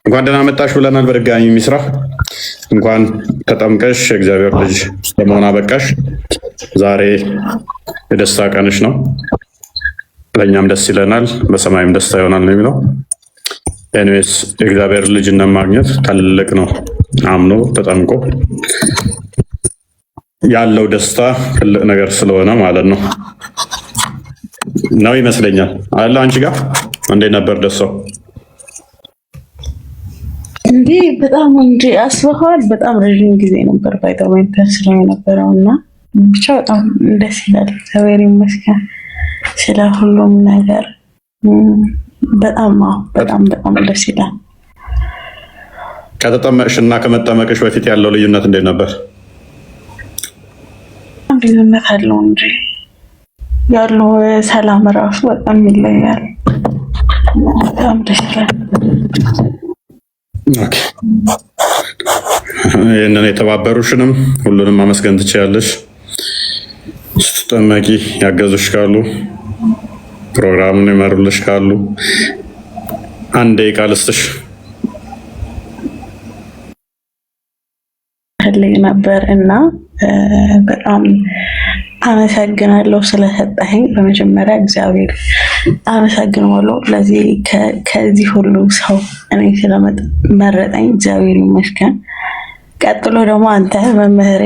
እንኳን ደህና መጣሽ ብለናል። በድጋሚ ሚስራ እንኳን ተጠምቀሽ የእግዚአብሔር ልጅ ለመሆን አበቃሽ። ዛሬ የደስታ ቀንሽ ነው። ለእኛም ደስ ይለናል፣ በሰማይም ደስታ ይሆናል ነው የሚለው። ኤኒዌይስ የእግዚአብሔር ልጅነት ማግኘት ትልቅ ነው። አምኖ ተጠምቆ ያለው ደስታ ትልቅ ነገር ስለሆነ ማለት ነው ይመስለኛል። አለ አንቺ ጋር እንዴት ነበር ደስታው? እንዴ በጣም እንጂ አስበዋል። በጣም ረዥም ጊዜ ነበር ባይተወይ ተስለው የነበረው እና ብቻ በጣም ደስ ይላል። እግዚአብሔር ይመስገን ስለ ሁሉም ነገር። በጣም ደስ ይላል። ከተጠመቅሽ እና ከመጠመቅሽ በፊት ያለው ልዩነት እንዴት ነበር? ልዩነት አለው እንጂ ያለው ሰላም ራሱ በጣም ይለያል። በጣም ደስ ይላል። ኦኬ፣ ይህንን የተባበሩሽንም ሁሉንም ማመስገን ትችያለሽ። ስትጠመቂ ያገዙሽ ካሉ፣ ፕሮግራሙን ይመሩልሽ ካሉ አንድ ደቂቃ ልስጥሽ። ነበር እና በጣም አመሰግናለሁ ስለሰጠኸኝ። በመጀመሪያ እግዚአብሔር አመሰግናለሁ ለዚህ ከዚህ ሁሉ ሰው እኔ ስለመረጠኝ እግዚአብሔር ይመስገን። ቀጥሎ ደግሞ አንተ መምህሬ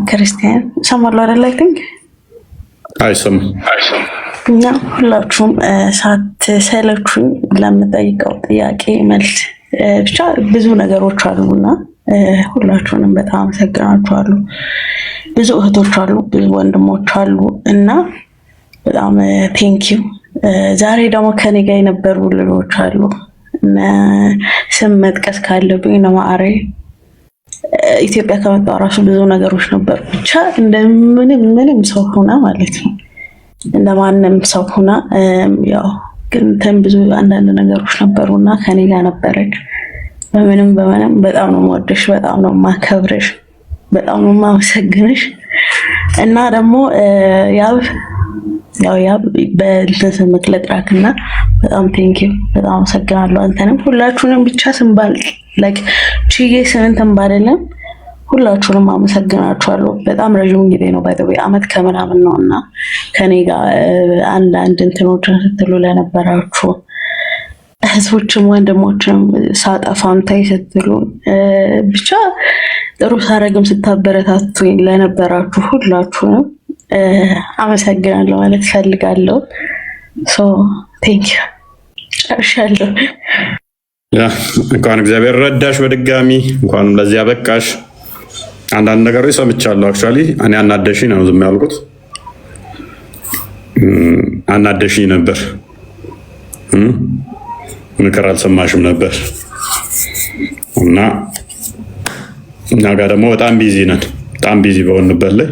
ክርስቲያን ሰማሉ አይደል? አይ ቲንክ አይሰማም እና ሁላችሁም ሳትሰለቹኝ ለምጠይቀው ጥያቄ መልስ ብቻ ብዙ ነገሮች አሉና ሁላችሁንም በጣም አመሰግናችኋለሁ። ብዙ እህቶች አሉ፣ ብዙ ወንድሞች አሉ እና በጣም ቴንኪው። ዛሬ ደግሞ ከኔ ጋር የነበሩ ልጆች አሉ እና ስም መጥቀስ ካለብኝ ነማአሬ ኢትዮጵያ ከመጣሁ ራሱ ብዙ ነገሮች ነበሩ። ብቻ እንደምንም ሰው ሆና ማለት ነው እንደማንም ሰው ሆና ያው ግን ብዙ አንዳንድ ነገሮች ነበሩና ከኔ ጋር ነበረች። በምንም በጣም ነው የምወድሽ፣ በጣም ነው የማከብርሽ፣ በጣም ነው የማመሰግንሽ እና ደግሞ ያብ በእንትን መክለጥራክና በጣም ቴንኪው፣ በጣም አመሰግናለሁ። አንተንም ሁላችሁንም ብቻ ስንባል ላይክ ቺዬ ስንትን ባደለም ሁላችሁንም አመሰግናችኋለሁ። በጣም ረዥም ጊዜ ነው ባይዘው አመት ከምናምን ነውና ከኔ ጋር አንዳንድ እንትኖችን ስትሉ ለነበራችሁ እህቶችም ወንድሞችም ሳጠፋም ታይ ስትሉ ብቻ ጥሩ ሳረግም ስታበረታቱኝ ለነበራችሁ ሁላችሁንም አመሰግናለሁ ማለት ፈልጋለሁ። ቴንክ ዩ። ጨርሻለሁ። እንኳን እግዚአብሔር ረዳሽ፣ በድጋሚ እንኳን ለዚህ አበቃሽ። አንዳንድ ነገሮች ሰምቻለሁ። አክቹዋሊ እኔ አናደሽኝ ነው ዝም ያልኩት። አናደሽኝ ነበር፣ ምክር አልሰማሽም ነበር እና እኛ ጋር ደግሞ በጣም ቢዚ ነን። በጣም ቢዚ በሆንበት ላይ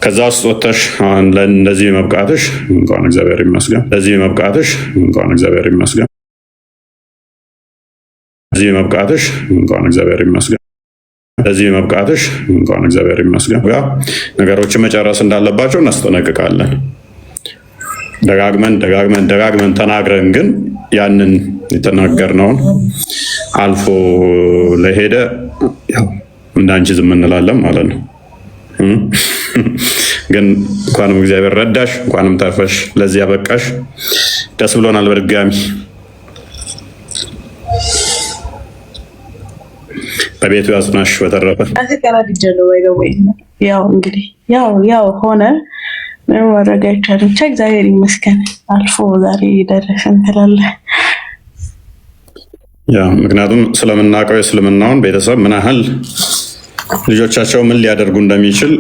ከዛ ውስጥ ወጥተሽ እንደዚህ መብቃትሽ እንኳን እግዚአብሔር ይመስገን። ለዚህ መብቃትሽ እንኳን እግዚአብሔር ይመስገን። ለዚህ መብቃትሽ እንኳን እግዚአብሔር ይመስገን። ለዚህ መብቃትሽ እንኳን እግዚአብሔር ይመስገን። ያ ነገሮችን መጨረስ እንዳለባቸው እናስጠነቅቃለን። ደጋግመን ተናግረን ግን ያንን የተናገርነውን አልፎ ለሄደ ያው እንዳንቺ ዝም እንላለን ማለት ነው። ግን እንኳንም እግዚአብሔር ረዳሽ፣ እንኳንም ተርፈሽ ለዚህ ያበቃሽ። ደስ ብሎናል በድጋሚ። በቤቱ ያጽናሽ። በተረፈ ያው እንግዲህ ያው ሆነ ምንም ማድረግ አይቻልም። ብቻ እግዚአብሔር ይመስገን አልፎ ዛሬ ደረሰን ትላለህ። ምክንያቱም ስለምናውቀው የእስልምናውን ቤተሰብ ምን ያህል ልጆቻቸው ምን ሊያደርጉ እንደሚችል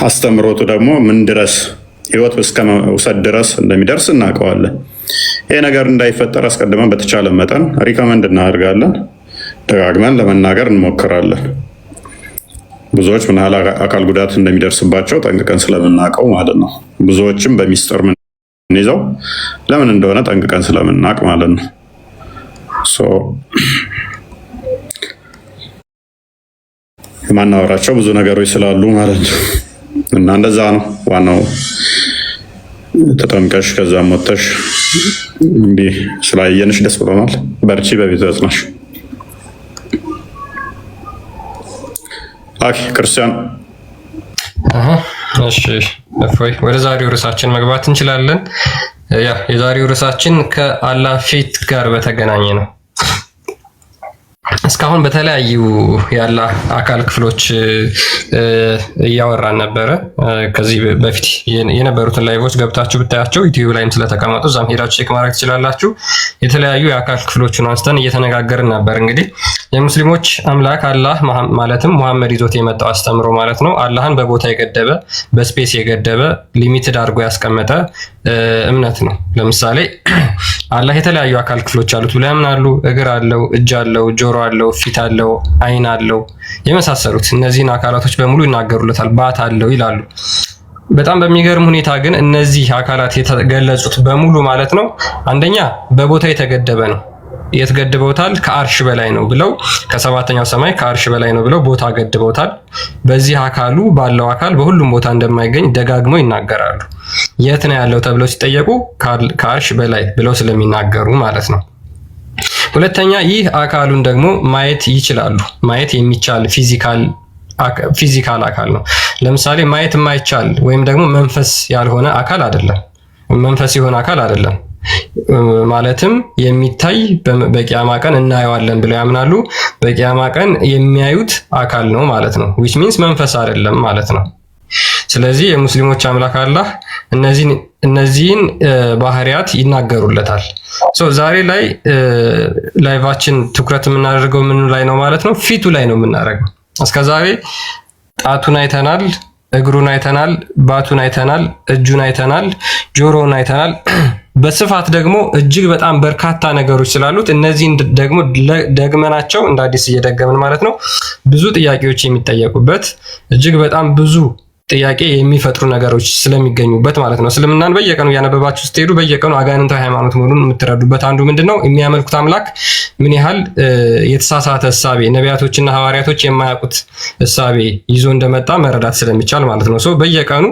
አስተምሮቱ ደግሞ ምን ድረስ ህይወት እስከ መውሰድ ድረስ እንደሚደርስ እናውቀዋለን። ይሄ ነገር እንዳይፈጠር አስቀድመን በተቻለ መጠን ሪከመንድ እናደርጋለን። ደጋግመን ለመናገር እንሞክራለን። ብዙዎች ምን ያህል አካል ጉዳት እንደሚደርስባቸው ጠንቅቀን ስለምናውቀው ማለት ነው። ብዙዎችም በሚስጥር ምን ይዘው ለምን እንደሆነ ጠንቅቀን ስለምናውቅ ማለት ነው። የማናወራቸው ብዙ ነገሮች ስላሉ ማለት ነው እና እንደዛ ነው ዋናው። ተጠምቀሽ ከዛም ወጥተሽ እንግዲህ ስላየንሽ ደስ ብሎናል። በርቺ፣ በቤቱ ያጽናሽ። ክርስቲያን እሺ፣ እፎይ፣ ወደ ዛሬው ርዕሳችን መግባት እንችላለን። የዛሬው ርዕሳችን ከአላህ ፊት ጋር በተገናኘ ነው። እስካሁን በተለያዩ የአላህ አካል ክፍሎች እያወራን ነበረ። ከዚህ በፊት የነበሩትን ላይቮች ገብታችሁ ብታያቸው ዩቲዩብ ላይም ስለተቀመጡ እዛም ሄዳችሁ ቼክ ማድረግ ትችላላችሁ። የተለያዩ የአካል ክፍሎችን አንስተን እየተነጋገርን ነበር። እንግዲህ የሙስሊሞች አምላክ አላህ ማለትም ሙሐመድ ይዞት የመጣው አስተምሮ ማለት ነው አላህን በቦታ የገደበ በስፔስ የገደበ ሊሚትድ አድርጎ ያስቀመጠ እምነት ነው። ለምሳሌ አላህ የተለያዩ አካል ክፍሎች አሉት ብለው ያምናሉ። እግር አለው፣ እጅ አለው፣ ጆሮ አለው፣ ፊት አለው፣ አይን አለው የመሳሰሉት እነዚህን አካላቶች በሙሉ ይናገሩለታል። ባት አለው ይላሉ። በጣም በሚገርም ሁኔታ ግን እነዚህ አካላት የተገለጹት በሙሉ ማለት ነው አንደኛ በቦታ የተገደበ ነው። የት ገድበውታል? ከአርሽ በላይ ነው ብለው ከሰባተኛው ሰማይ ከአርሽ በላይ ነው ብለው ቦታ ገድበውታል። በዚህ አካሉ ባለው አካል በሁሉም ቦታ እንደማይገኝ ደጋግመው ይናገራሉ። የት ነው ያለው ተብለው ሲጠየቁ ከአርሽ በላይ ብለው ስለሚናገሩ ማለት ነው። ሁለተኛ ይህ አካሉን ደግሞ ማየት ይችላሉ። ማየት የሚቻል ፊዚካል አካል ነው። ለምሳሌ ማየት የማይቻል ወይም ደግሞ መንፈስ ያልሆነ አካል አይደለም። መንፈስ የሆነ አካል አይደለም ማለትም የሚታይ በቂያማ ቀን እናየዋለን ብለው ያምናሉ። በቂያማ ቀን የሚያዩት አካል ነው ማለት ነው። which means መንፈስ አይደለም ማለት ነው። ስለዚህ የሙስሊሞች አምላክ አላህ እነዚህን ባህሪያት ይናገሩለታል። ዛሬ ላይ ላይቫችን ትኩረት የምናደርገው ምን ላይ ነው ማለት ነው? ፊቱ ላይ ነው የምናደርገው። እስከዛሬ ጣቱን አይተናል፣ እግሩን አይተናል፣ ባቱን አይተናል፣ እጁን አይተናል፣ ጆሮውን አይተናል። በስፋት ደግሞ እጅግ በጣም በርካታ ነገሮች ስላሉት እነዚህን ደግሞ ደግመናቸው እንደ አዲስ እየደገምን ማለት ነው ብዙ ጥያቄዎች የሚጠየቁበት እጅግ በጣም ብዙ ጥያቄ የሚፈጥሩ ነገሮች ስለሚገኙበት ማለት ነው። እስልምናን በየቀኑ እያነበባችሁ ስትሄዱ በየቀኑ አጋንንታዊ ሃይማኖት መሆኑን የምትረዱበት አንዱ ምንድነው? የሚያመልኩት አምላክ ምን ያህል የተሳሳተ እሳቤ ነቢያቶችና ሐዋርያቶች የማያውቁት እሳቤ ይዞ እንደመጣ መረዳት ስለሚቻል ማለት ነው። በየቀኑ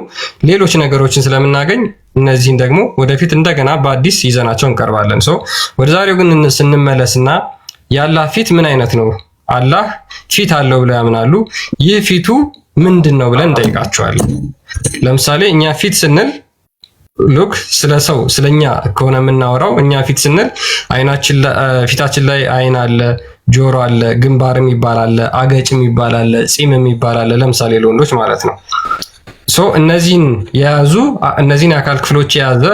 ሌሎች ነገሮችን ስለምናገኝ እነዚህን ደግሞ ወደፊት እንደገና በአዲስ ይዘናቸው እንቀርባለን። ወደ ዛሬው ግን ስንመለስና የአላህ ፊት ምን አይነት ነው? አላህ ፊት አለው ብለው ያምናሉ። ይህ ፊቱ ምንድን ነው ብለን እንጠይቃቸዋለን። ለምሳሌ እኛ ፊት ስንል ሉክ ስለኛ ከሆነ የምናወራው እኛ ፊት ስንል ፊታችን ላይ አይን አለ፣ ጆሮ አለ፣ ግንባርም ይባላል፣ አገጭም ይባላል፣ ፂምም ይባላል። ለምሳሌ ለወንዶች ማለት ነው። እነዚህን የአካል ክፍሎች የያዘ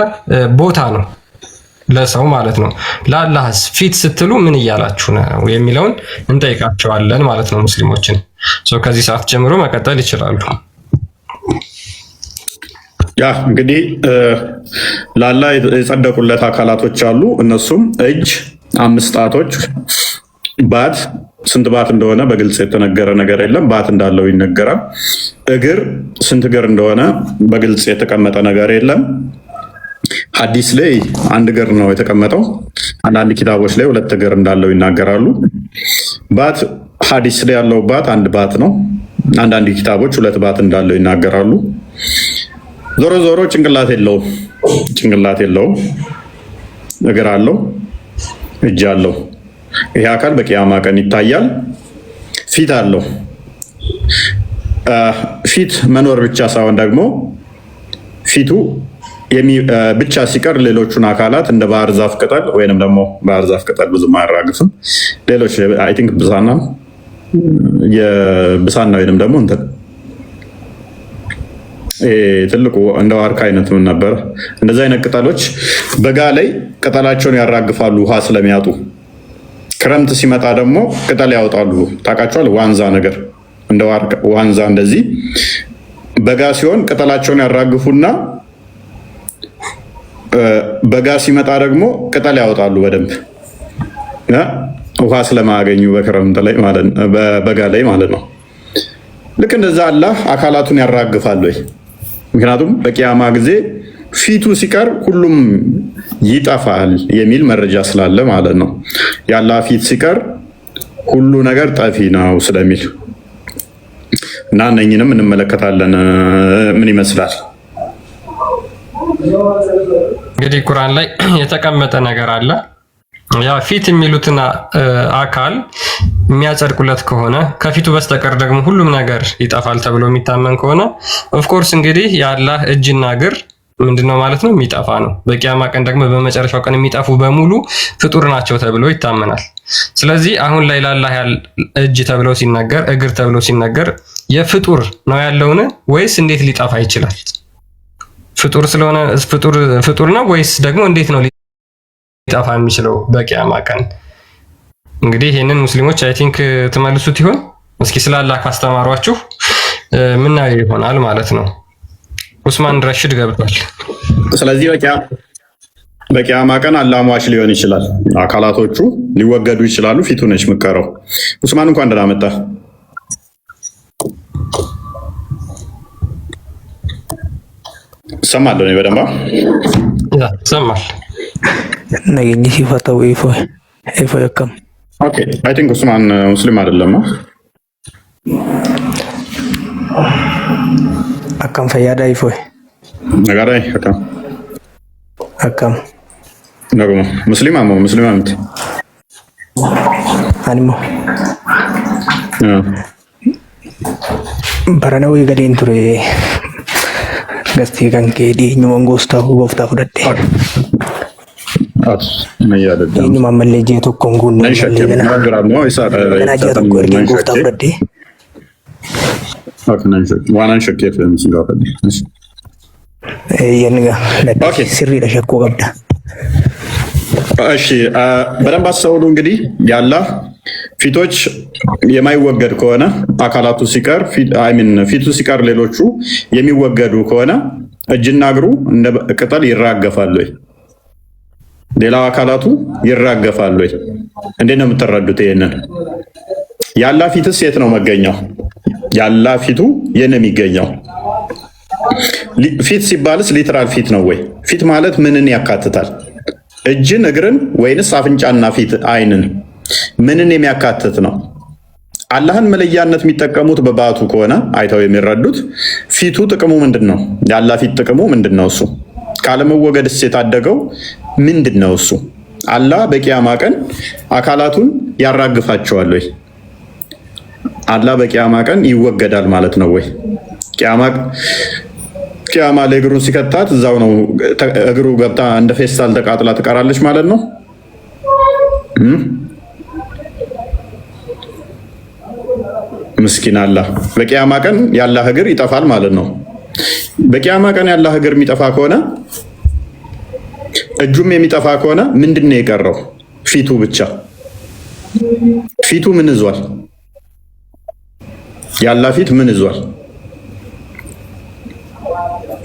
ቦታ ነው ለሰው ማለት ነው። ለአላህስ ፊት ስትሉ ምን እያላችሁ ነው የሚለውን እንጠይቃቸዋለን ማለት ነው ሙስሊሞችን። ከዚህ ሰዓት ጀምሮ መቀጠል ይችላሉ። እንግዲህ ለአላህ የጸደቁለት አካላቶች አሉ። እነሱም እጅ፣ 5 ጣቶች፣ ባት ስንት ባት እንደሆነ በግልጽ የተነገረ ነገር የለም። ባት እንዳለው ይነገራል። እግር ስንት እግር እንደሆነ በግልጽ የተቀመጠ ነገር የለም። ሐዲስ ላይ 1 እግር ነው የተቀመጠው። አንዳንድ ኪታቦች ላይ 2 እግር እንዳለው ይናገራሉ። ባት ሐዲስ ላይ ያለው ባት 1 ባት ነው። አንዳንድ ኪታቦች 2 ባት እንዳለው ይናገራሉ። ዞሮ ዞሮ ጭንቅላት የለውም። እግር አለው፣ እጅ አለው። ይሄ አካል በቂያማ ቀን ይታያል። ፊት አለው። ፊት መኖር ብቻ ሳይሆን ደግሞ ፊቱ ብቻ ሲቀር ሌሎቹን አካላት እንደ ባህር ዛፍ ቅጠል ወይንም ደግሞ ባህር ዛፍ ቅጠል ብዙም አያራግፍም። ሌሎች አይ ቲንክ ብሳና ወይንም ደግሞ እንትን ትልቁ እንደ ዋርካ አይነት ምን ነበር? እንደዚህ አይነት ቅጠሎች በጋ ላይ ቅጠላቸውን ያራግፋሉ ውሃ ስለሚያጡ። ክረምት ሲመጣ ደግሞ ቅጠል ያወጣሉ። ታውቃቸዋል? ዋንዛ ነገር እንደ ዋንዛ እንደዚህ በጋ ሲሆን ቅጠላቸውን ያራግፉና በጋ ሲመጣ ደግሞ ቅጠል ያወጣሉ በደንብ ውሃ ስለማያገኙ በክረምት ላይ ማለት በበጋ ላይ ማለት ነው። ልክ እንደዛ አላህ አካላቱን ያራግፋል ወይ? ምክንያቱም በቂያማ ጊዜ ፊቱ ሲቀር ሁሉም ይጠፋል የሚል መረጃ ስላለ ማለት ነው። የአላህ ፊት ሲቀር ሁሉ ነገር ጠፊ ነው ስለሚል እና እነኝንም እንመለከታለን። ምን ይመስላል? እንግዲህ ቁርአን ላይ የተቀመጠ ነገር አለ። ያ ፊት የሚሉትን አካል የሚያጸድቁለት ከሆነ ከፊቱ በስተቀር ደግሞ ሁሉም ነገር ይጠፋል ተብሎ የሚታመን ከሆነ ኦፍኮርስ እንግዲህ የአላህ እጅና እግር ምንድነው ማለት ነው? የሚጠፋ ነው። በቂያማ ቀን ደግሞ በመጨረሻው ቀን የሚጠፉ በሙሉ ፍጡር ናቸው ተብሎ ይታመናል። ስለዚህ አሁን ላይ ለአላህ እጅ ተብሎ ሲነገር፣ እግር ተብሎ ሲነገር የፍጡር ነው ያለውን ወይስ እንዴት ሊጠፋ ይችላል? ፍጡር ስለሆነ ፍጡር ነው ወይስ ደግሞ እንዴት ነው ሊጠፋ የሚችለው በቂያማ ቀን? እንግዲህ ይሄንን ሙስሊሞች አይ ቲንክ ትመልሱት ይሆን? እስኪ ስለ አላህ ካስተማሯችሁ ምናየው ይሆናል ማለት ነው። ኡስማን ረሽድ ገብቷል። ስለዚህ በቂያማ ቀን አላህ ሟች ሊሆን ይችላል። አካላቶቹ ሊወገዱ ይችላሉ። ፊቱ ነች ምቀረው። ኡስማን እንኳን ደህና መጣ። ሰማለሁ ነው በደንብ ሰማል። ነገኝ ሲፈታው ኢፎ ያከም ኦኬ። አይ ቲንክ ኡስማን ሙስሊም አይደለም። akkam fayyaadhaa ifoo nagaadhaa akkam naguma muslimaa moo muslimaa miti animmoo barana wayii gadiin ture gastii kan kee dhiyeenyumaan gooftaa fudhadhe dhiyeenyumaan mallee jee tokkoon guunnee ganaa jee tokko ergeen gooftaa fudhadhe ዋናን ሸኬት ለምስጋፈል የንጋ ለኦኬ ሲሪ ለሸኮ ገብዳ እሺ በደንብ አስተውሉ። እንግዲህ ያላህ ፊቶች የማይወገድ ከሆነ አካላቱ ሲቀር ፊቱ ሲቀር ሌሎቹ የሚወገዱ ከሆነ እጅና እግሩ እንደ ቅጠል ይራገፋሉ ወይ? ሌላው አካላቱ ይራገፋሉ ወይ? እንዴት ነው የምትረዱት ይሄንን? ያላህ ፊትስ የት ነው መገኛው? ያላህ ፊቱ የት ነው የሚገኘው? ፊት ሲባልስ ሊትራል ፊት ነው ወይ? ፊት ማለት ምንን ያካትታል? እጅን፣ እግርን ወይንስ አፍንጫና ፊት አይንን? ምንን የሚያካትት ነው? አላህን መለያነት የሚጠቀሙት በባቱ ከሆነ አይተው የሚረዱት ፊቱ ጥቅሙ ምንድን ነው? ያላህ ፊት ጥቅሙ ምንድን ነው? እሱ ካለመወገድስ የታደገው ምንድን ነው? እሱ አላህ በቂያማ ቀን አካላቱን ያራግፋቸዋል ወይ? አላህ በቂያማ ቀን ይወገዳል ማለት ነው ወይ? ቂያማ ላይ እግሩን ሲከታት እዛው ነው እግሩ ገብታ እንደ ፌስታል ተቃጥላ ትቀራለች ማለት ነው። ምስኪን አላህ። በቂያማ ቀን ያላህ እግር ይጠፋል ማለት ነው። በቂያማ ቀን ያላህ እግር የሚጠፋ ከሆነ እጁም የሚጠፋ ከሆነ ምንድን ነው የቀረው? ፊቱ ብቻ። ፊቱ ምን ይዟል? ያላህ ፊት ምን ይዟል?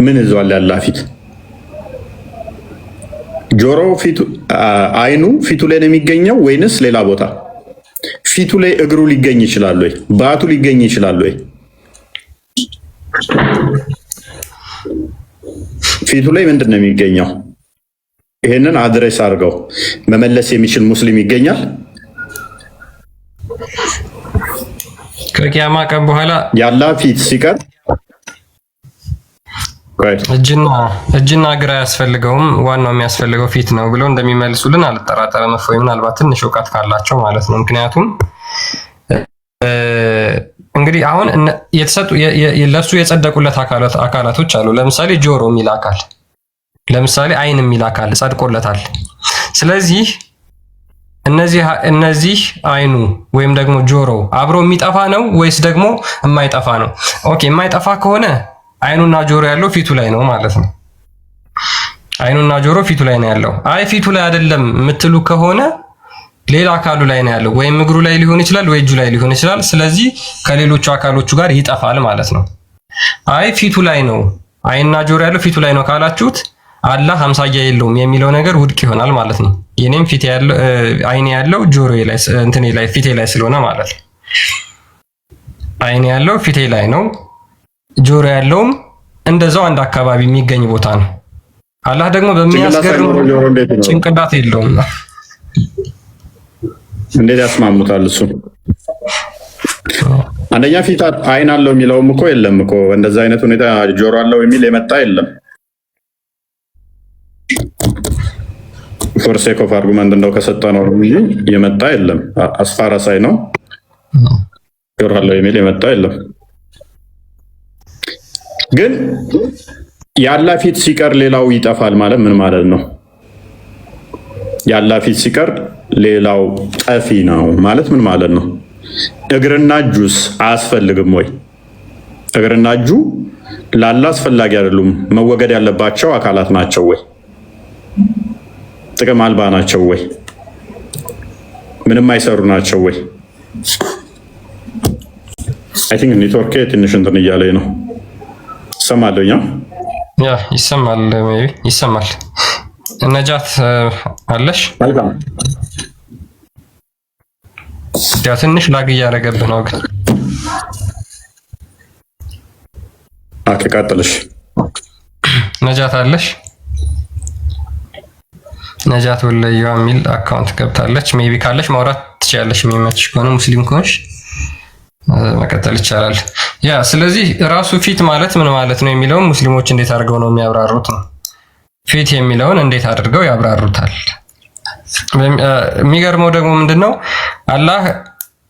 ምን ይዟል ያላህ ፊት? ጆሮ ፊቱ፣ አይኑ ፊቱ ላይ ነው የሚገኘው ወይንስ ሌላ ቦታ? ፊቱ ላይ እግሩ ሊገኝ ይችላል ወይ? ባቱ ሊገኝ ይችላል ወይ? ፊቱ ላይ ምንድን ነው የሚገኘው? ይሄንን አድሬስ አድርገው መመለስ የሚችል ሙስሊም ይገኛል? ከቂያማ ቀን በኋላ ያላህ ፊት ሲቀር እጅና እግር አያስፈልገውም፣ ዋናው የሚያስፈልገው ፊት ነው ብለው እንደሚመልሱልን አልጠራጠርም። እፎይ ምናልባት ትንሽ እውቀት ካላቸው ማለት ነው። ምክንያቱም እንግዲህ አሁን የተሰጡ ለሱ የጸደቁለት አካላቶች አሉ። ለምሳሌ ጆሮ የሚል አካል፣ ለምሳሌ አይን የሚል አካል ጸድቆለታል። ስለዚህ እነዚህ አይኑ ወይም ደግሞ ጆሮ አብሮ የሚጠፋ ነው ወይስ ደግሞ የማይጠፋ ነው? ኦኬ የማይጠፋ ከሆነ አይኑና ጆሮ ያለው ፊቱ ላይ ነው ማለት ነው። አይኑና ጆሮ ፊቱ ላይ ነው ያለው። አይ ፊቱ ላይ አይደለም የምትሉ ከሆነ ሌላ አካሉ ላይ ነው ያለው፣ ወይም እግሩ ላይ ሊሆን ይችላል ወይ እጁ ላይ ሊሆን ይችላል። ስለዚህ ከሌሎቹ አካሎቹ ጋር ይጠፋል ማለት ነው። አይ ፊቱ ላይ ነው፣ አይንና ጆሮ ያለው ፊቱ ላይ ነው ካላችሁት አላህ አምሳያ የለውም የሚለው ነገር ውድቅ ይሆናል ማለት ነው። የኔም ፊት ያለው አይኔ ያለው ጆሮ ላይ እንትኔ ላይ ፊቴ ላይ ስለሆነ ማለት ነው። አይኔ ያለው ፊቴ ላይ ነው፣ ጆሮ ያለውም እንደዛው አንድ አካባቢ የሚገኝ ቦታ ነው። አላህ ደግሞ በሚያስገርም ጭንቅላት የለውም። እንዴት ያስማሙታል? እሱ አንደኛ ፊት አይን አለው የሚለውም እኮ የለም እኮ እንደዛ አይነት ሁኔታ ጆሮ አለው የሚል የመጣ የለም። ፎር ሴክ ኦፍ አርጉመንት እንደው ከሰጠ ነው እንጂ የመጣ የለም። አስፋራሳይ ነው ይወራለው የሚል የመጣ የለም። ግን ያላ ፊት ሲቀር ሌላው ይጠፋል ማለት ምን ማለት ነው? ያላ ፊት ሲቀር ሌላው ጠፊ ነው ማለት ምን ማለት ነው? እግርና እጁስ አያስፈልግም ወይ? እግርና እጁ ላላ አስፈላጊ አይደሉም? መወገድ ያለባቸው አካላት ናቸው ወይ? ጥቅም አልባ ናቸው ወይ? ምንም አይሰሩ ናቸው ወይ? አይ ቲንክ ኔትወርክ ትንሽ እንትን እያለኝ ነው። ይሰማልኛ? ያ ይሰማል፣ ሜቢ ይሰማል። ነጃት አለሽ? ያ ትንሽ ላግ እያደረገብህ ነው ግን ቀጥልሽ። ነጃት አለሽ? ነጃት ወለየዋ የሚል አካውንት ገብታለች። ሜቢ ካለሽ ማውራት ትችያለሽ፣ የሚመችሽ ከሆነ ሙስሊም ከሆንሽ መቀጠል ይቻላል። ያ ስለዚህ ራሱ ፊት ማለት ምን ማለት ነው የሚለውን ሙስሊሞች እንዴት አድርገው ነው የሚያብራሩት ነው። ፊት የሚለውን እንዴት አድርገው ያብራሩታል? የሚገርመው ደግሞ ምንድነው አላህ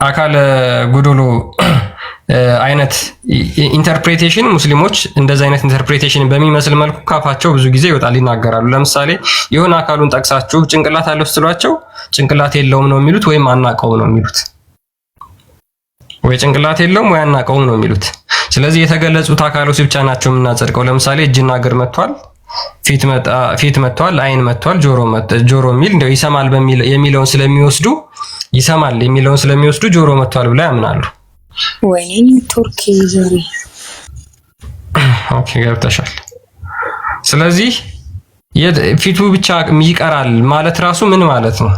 አካለ ጎዶሎ አይነት ኢንተርፕሬቴሽን ሙስሊሞች እንደዚህ አይነት ኢንተርፕሬቴሽን በሚመስል መልኩ ካፋቸው ብዙ ጊዜ ይወጣል፣ ይናገራሉ። ለምሳሌ የሆነ አካሉን ጠቅሳችሁ ጭንቅላት አለው ስትሏቸው ጭንቅላት የለውም ነው የሚሉት፣ ወይም አናቀውም ነው የሚሉት። ወይ ጭንቅላት የለውም ወይ አናቀውም ነው የሚሉት። ስለዚህ የተገለጹት አካሎች ብቻ ናቸው የምናጸድቀው። ለምሳሌ እጅና እግር መጥቷል፣ ፊት መጥቷል፣ አይን መጥቷል፣ ጆሮ የሚል እንደው ይሰማል የሚለውን ስለሚወስዱ ይሰማል የሚለውን ስለሚወስዱ ጆሮ መጥቷል ብለው ያምናሉ። ወይኔ ቱርኪ ዛሬ ኦኬ ገብተሻል። ስለዚህ ፊቱ ብቻ ይቀራል ማለት ራሱ ምን ማለት ነው?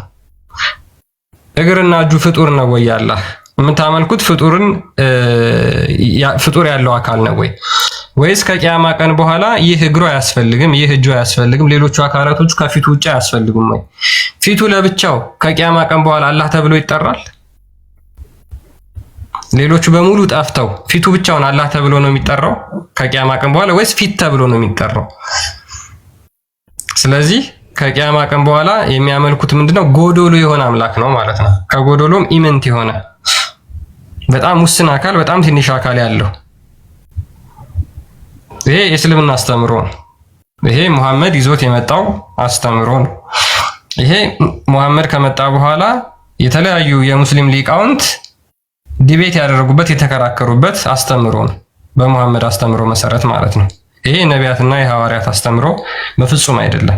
እግርና እጁ ፍጡር ነው ወይ? አላህ የምታመልኩት ፍጡር ያለው አካል ነው ወይ? ወይስ ከቂያማ ቀን በኋላ ይህ እግሩ አያስፈልግም፣ ይህ እጁ አያስፈልግም፣ ሌሎቹ አካላቶቹ ከፊቱ ውጭ አያስፈልጉም ወይ? ፊቱ ለብቻው ከቂያማ ቀን በኋላ አላህ ተብሎ ይጠራል? ሌሎቹ በሙሉ ጠፍተው ፊቱ ብቻውን አላህ ተብሎ ነው የሚጠራው ከቂያማ ቀን በኋላ ወይስ ፊት ተብሎ ነው የሚጠራው? ስለዚህ ከቂያማ ቀን በኋላ የሚያመልኩት ምንድነው? ጎዶሎ የሆነ አምላክ ነው ማለት ነው። ከጎዶሎም ኢምንት የሆነ በጣም ውስን አካል፣ በጣም ትንሽ አካል ያለው ይሄ የእስልምና አስተምሮ ነው። ይሄ ሙሐመድ ይዞት የመጣው አስተምሮ ነው። ይሄ ሙሐመድ ከመጣ በኋላ የተለያዩ የሙስሊም ሊቃውንት ዲቤት ያደረጉበት የተከራከሩበት አስተምሮ ነው። በሙሐመድ አስተምሮ መሰረት ማለት ነው። ይሄ የነቢያትና የሐዋርያት አስተምሮ በፍጹም አይደለም።